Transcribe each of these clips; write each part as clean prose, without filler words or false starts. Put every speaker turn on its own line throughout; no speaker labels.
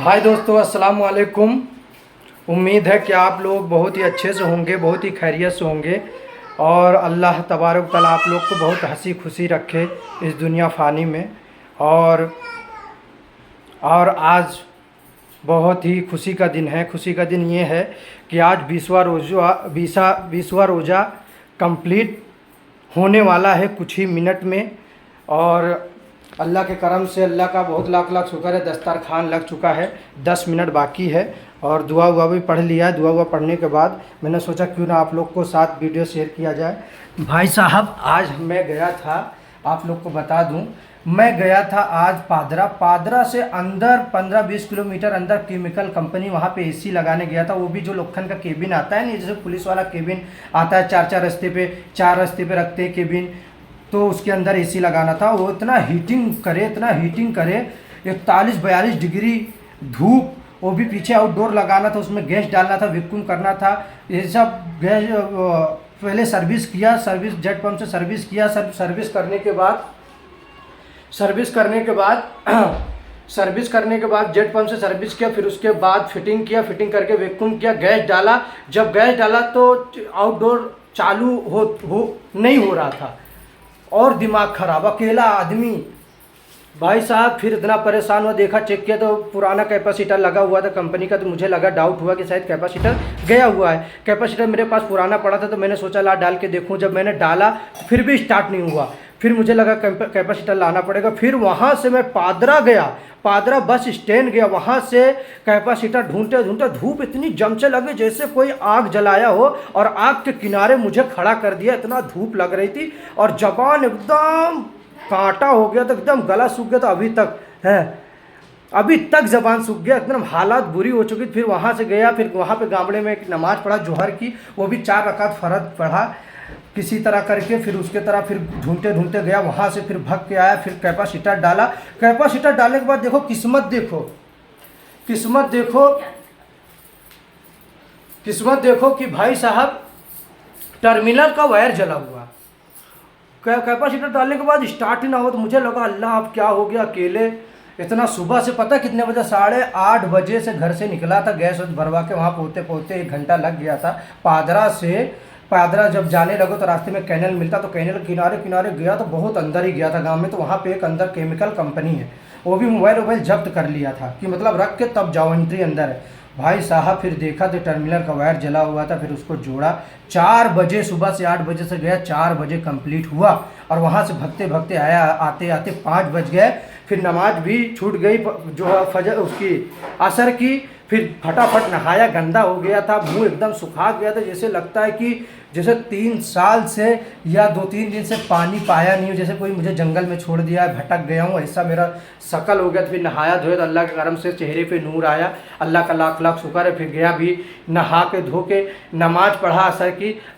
हाय दोस्तों, अस्सलाम वालेकुम। उम्मीद है कि आप लोग बहुत ही अच्छे से होंगे, बहुत ही खैरियत से होंगे और अल्लाह तबारक तआला आप लोग को बहुत हंसी खुशी रखे इस दुनिया फ़ानी में। और आज बहुत ही खुशी का दिन है। खुशी का दिन ये है कि आज 20वां रोज़ा कंप्लीट होने वाला है कुछ ही मिनट में। और अल्लाह के करम से अल्लाह का बहुत लाख लाख शुक्र है, दस्तरखान लग चुका है। 10 मिनट बाकी है और दुआ हुआ भी पढ़ लिया है। दुआ हुआ पढ़ने के बाद मैंने सोचा क्यों ना आप लोग को साथ वीडियो शेयर किया जाए। भाई साहब, आज मैं गया था, आप लोग को बता दूं, मैं गया था आज पादरा से अंदर 15-20 किलोमीटर अंदर केमिकल कंपनी, वहाँ पे एसी लगाने गया था। वो भी जो लोखंड का केबिन आता है ना, जैसे पुलिस वाला केबिन आता है, चार रस्ते पे रखते हैं केबिन, तो उसके अंदर एसी लगाना था। वो इतना हीटिंग करे 41-42 डिग्री धूप, वो भी पीछे आउटडोर लगाना था, उसमें गैस डालना था, वैक्यूम करना था, ये सब गैस। पहले सर्विस जेट पंप से सर्विस किया। सर्विस करने के बाद जेट पंप से सर्विस किया, फिर उसके बाद फिटिंग करके वैक्यूम किया, गैस डाला। जब गैस डाला तो आउटडोर चालू नहीं हो रहा था और दिमाग खराब, अकेला आदमी भाई साहब। फिर इतना परेशान हुआ, देखा, चेक किया तो पुराना कैपेसिटर लगा हुआ था कंपनी का। तो मुझे लगा, डाउट हुआ कि शायद कैपेसिटर गया हुआ है। कैपेसिटर मेरे पास पुराना पड़ा था, तो मैंने सोचा ला डाल के देखूं। जब मैंने डाला तो फिर भी स्टार्ट नहीं हुआ। फिर मुझे लगा कैपेसिटर लाना पड़ेगा। फिर वहाँ से मैं पादरा बस स्टैंड गया। वहाँ से कैपेसिटर ढूंढते धूप इतनी जम से लगे जैसे कोई आग जलाया हो, और आग के किनारे मुझे खड़ा कर दिया। इतना धूप लग रही थी और जबान एकदम कांटा हो गया था, एकदम गला सूख गया था। अभी तक जबान सूख गया, एकदम हालात बुरी हो चुकी। फिर वहाँ से गया, फिर वहाँ पे गामड़े में एक नमाज़ पढ़ा जोहर की, वो भी 4 रकात फ़र्ज पढ़ा किसी तरह करके। फिर उसके तरह फिर ढूंढते गया, वहाँ से फिर भग के आया। फिर कैपेसिटर डाला। कैपेसिटर डालने के बाद देखो, किस्मत देखो कि भाई साहब टर्मिनल का वायर जला हुआ। कैपेसिटर डालने के बाद स्टार्ट ही ना हो, तो मुझे लगा अल्लाह अब क्या हो गया। अकेले इतना सुबह से, पता कितने बजे, 8:30 बजे से घर से निकला था। गैस भरवा के वहाँ पहुँचते 1 घंटा लग गया था। पादरा जब जाने लगो तो रास्ते में कैनल मिलता, तो कैनल किनारे गया तो बहुत अंदर ही गया था गांव में। तो वहाँ पे एक अंदर केमिकल कंपनी है, वो भी मोबाइल जब्त कर लिया था कि मतलब रख के तब जाओ, एंट्री अंदर है। भाई साहब फिर देखा तो टर्मिनल का वायर जला हुआ था। फिर उसको जोड़ा। 4 बजे, सुबह से 8 बजे से गया, 4 बजे कंप्लीट हुआ। और वहाँ से भगते आया, आते 5 बज गए। फिर नमाज भी छूट गई, जो फजर उसकी असर की। फिर फटाफट नहाया, गंदा हो गया था, मुंह एकदम सुखा गया था। जैसे लगता है कि जैसे 3 साल से या 2-3 दिन से पानी पाया नहीं हो, जैसे कोई मुझे जंगल में छोड़ दिया है, भटक गया हूँ, ऐसा मेरा शकल हो गया। फिर नहाया धोया तो अल्लाह के करम से चेहरे पे नूर आया। अल्लाह का लाख लाख शुक्र है। फिर गया भी, नहा के धो के नमाज पढ़ा,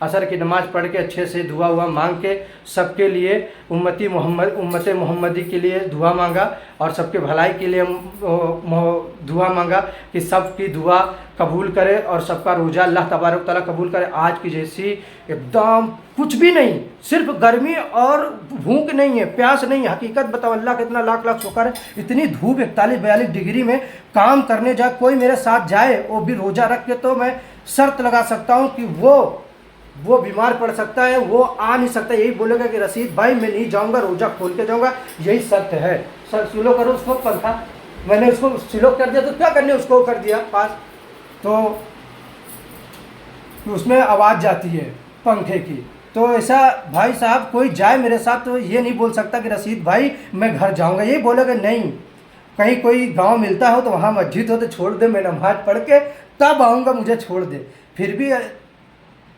असर की नमाज पढ़ के अच्छे से दुआ हुआ मांग के सबके लिए, उम्मत मोहम्मदी के लिए दुआ मांगा और सबके भलाई के लिए दुआ मांगा कि सबकी दुआ कबूल करे और सबका रोज़ा अल्लाह तबारक तआला कबूल करे। आज की जैसी एकदम कुछ भी नहीं, सिर्फ गर्मी और भूख नहीं है, प्यास नहीं है। हकीकत बताओ, अल्लाह का इतना लाख लाख शुक्र है। इतनी धूप 41-42 डिग्री में काम करने जाए, कोई मेरे साथ जाए वो भी रोज़ा रख के, तो मैं शर्त लगा सकता हूँ कि वो बीमार पड़ सकता है, वो आ नहीं सकता। यही बोलेगा कि रशीद भाई मैं नहीं जाऊँगा, रोज़ा खोल के जाऊँगा, यही शर्त है। सर स्लो करो उसको, पंखा मैंने उसको स्लो कर दिया, तो क्या करने, उसको कर दिया पास, तो उसमें आवाज़ जाती है पंखे की। तो ऐसा भाई साहब कोई जाए मेरे साथ तो ये नहीं बोल सकता कि रशीद भाई मैं घर जाऊंगा, यही बोलेगा नहीं। कहीं कोई गांव मिलता हो तो वहाँ मस्जिद हो तो छोड़ दे, मैं नमाज पढ़ के तब आऊँगा, मुझे छोड़ दे। फिर भी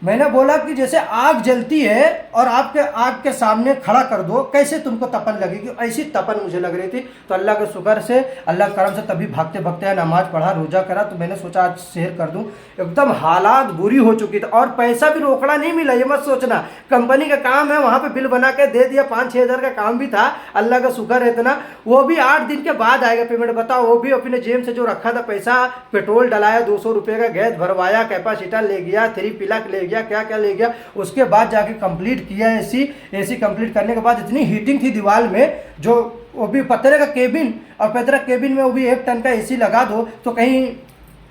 मैंने बोला कि जैसे आग जलती है और आपके आग के सामने खड़ा कर दो, कैसे तुमको तपन लगेगी, ऐसी तपन मुझे लग रही थी। तो अल्लाह के शुक्र से, अल्लाह के करम से तभी भागते नमाज पढ़ा, रोज़ा करा। तो मैंने सोचा आज शेयर कर दूं। एकदम हालात बुरी हो चुकी थी और पैसा भी रोकड़ा नहीं मिला, ये मत सोचना। कंपनी का काम है, वहाँ पे बिल बना के दे दिया, 5-6 हज़ार का काम भी था, अल्लाह का शुक्र है इतना। वो भी 8 दिन के बाद आएगा पेमेंट। बताओ, वो भी अपने जेब से जो रखा था पैसा, पेट्रोल डलाया, 200 रुपये का गैस भरवाया, कैपेसिटर ले गया, 3 पिलक ले गया, क्या ले गया। उसके बाद जाके कंप्लीट किया एसी कंप्लीट करने के बाद इतनी हीटिंग थी दीवार में, जो वो भी पतरे का केबिन, और पतरे केबिन में वो भी 1 टन का एसी लगा दो तो कहीं,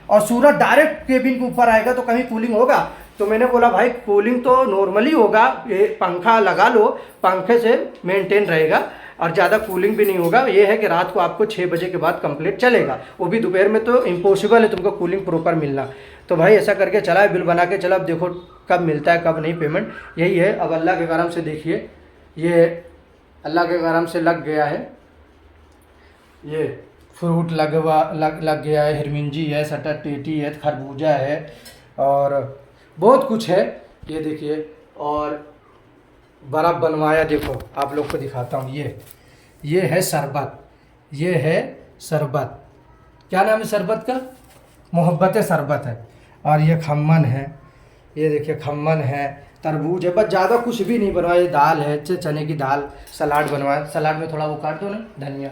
और सूरज डायरेक्ट केबिन के ऊपर आएगा तो कहीं कूलिंग होगा। तो मैंने बोला भाई कूलिंग तो नॉर्मली होगा, ये पंखा लगा लो, पंखे से मेंटेन रहेगा और ज़्यादा कूलिंग भी नहीं होगा। ये है कि रात को आपको 6 बजे के बाद कंप्लीट चलेगा, वो भी दोपहर में तो इम्पॉसिबल है तुमको कूलिंग प्रॉपर मिलना। तो भाई ऐसा करके चला है, बिल बना के चला। अब देखो कब मिलता है कब नहीं पेमेंट, यही है। अब अल्लाह के करम से देखिए, ये अल्लाह के करम से लग गया है, ये फ्रूट लग गया है, हिरमिंजी है, सटरटेटी है, खरबूजा है और बहुत कुछ है। ये देखिए, और बर्फ़ बनवाया, देखो आप लोग को दिखाता हूँ। ये है शरबत, ये है शरबत, क्या नाम है शरबत का? मोहब्बत शरबत है। और ये खम्मन है, ये देखिए खम्मन है, तरबूज है, बस ज़्यादा कुछ भी नहीं बनवाया। ये दाल है, चने की दाल, सलाद बनवाया, सलाद में थोड़ा वो काट दो ना धनिया।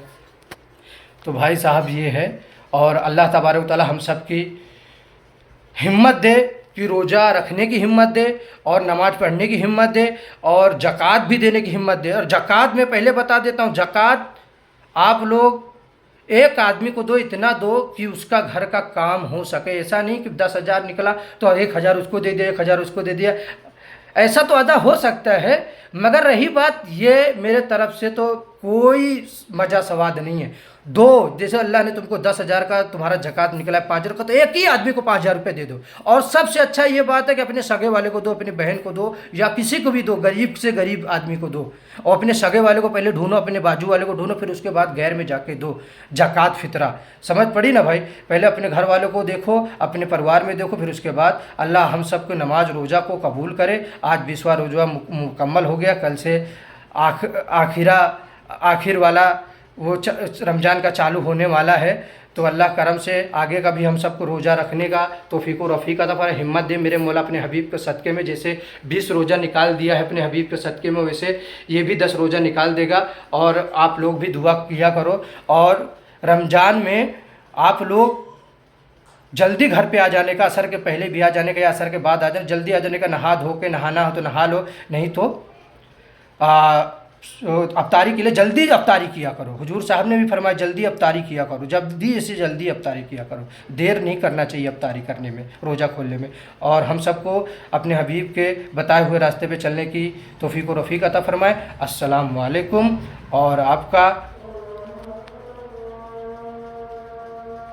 तो भाई साहब ये है, और अल्लाह तबारक व तआला हम सब की हिम्मत दे कि रोज़ा रखने की हिम्मत दे और नमाज़ पढ़ने की हिम्मत दे और ज़कात भी देने की हिम्मत दे। और ज़कात में पहले बता देता हूँ, ज़कात आप लोग एक आदमी को दो, इतना दो कि उसका घर का काम हो सके। ऐसा नहीं कि 10,000 निकला तो 1,000 उसको दे दिया, 1,000 उसको दे दिया, ऐसा तो अदा हो सकता है। मगर रही बात, ये मेरे तरफ से तो कोई मज़ा सवाद नहीं है। दो, जैसे अल्लाह ने तुमको 10,000 का तुम्हारा ज़कात निकला है 5,000 का, तो एक ही आदमी को 5,000 रुपये दे दो। और सबसे अच्छा ये बात है कि अपने सगे वाले को दो, अपनी बहन को दो, या किसी को भी दो, गरीब से गरीब आदमी को दो। और अपने सगे वाले को पहले ढूंढो, अपने बाजू वाले को ढूंढो, फिर उसके बाद गैर में जाके दो ज़कात फितरा। समझ पड़ी ना भाई? पहले अपने घर वालों को देखो, अपने परिवार में देखो, फिर उसके बाद अल्लाह हम सबको नमाज रोज़ा को कबूल करे। आज 20वां रोज़ा मुकम्मल हो गया, कल से आखिर वाला वो रमज़ान का चालू होने वाला है। तो अल्लाह करम से आगे का भी हम सबको रोज़ा रखने का तौफीक व रफ़ीक अता फरमाए, हिम्मत दे मेरे मौला। अपने हबीब के सदक़े में जैसे 20 रोज़ा निकाल दिया है अपने हबीब के सदक़े में, वैसे ये भी 10 रोज़ा निकाल देगा। और आप लोग भी दुआ किया करो। और रमज़ान में आप लोग जल्दी घर पे आ जाने का, असर के पहले भी आ जाने का या असर के बाद आ जाने, जल्दी आ जाने का। नहा धो के नहाना हो तो नहा लो, नहीं तो अफ्तारी के लिए जल्दी अफ्तारी किया करो। हुजूर साहब ने भी फरमाया जल्दी अफ्तारी किया करो, जल्दी से जल्दी अफ्तारी किया करो, देर नहीं करना चाहिए अफ्तारी करने में, रोज़ा खोलने में। और हम सबको अपने हबीब के बताए हुए रास्ते पे चलने की तौफीक व रफ़ीक अता फरमाए। अस्सलाम वालेकुम। और आपका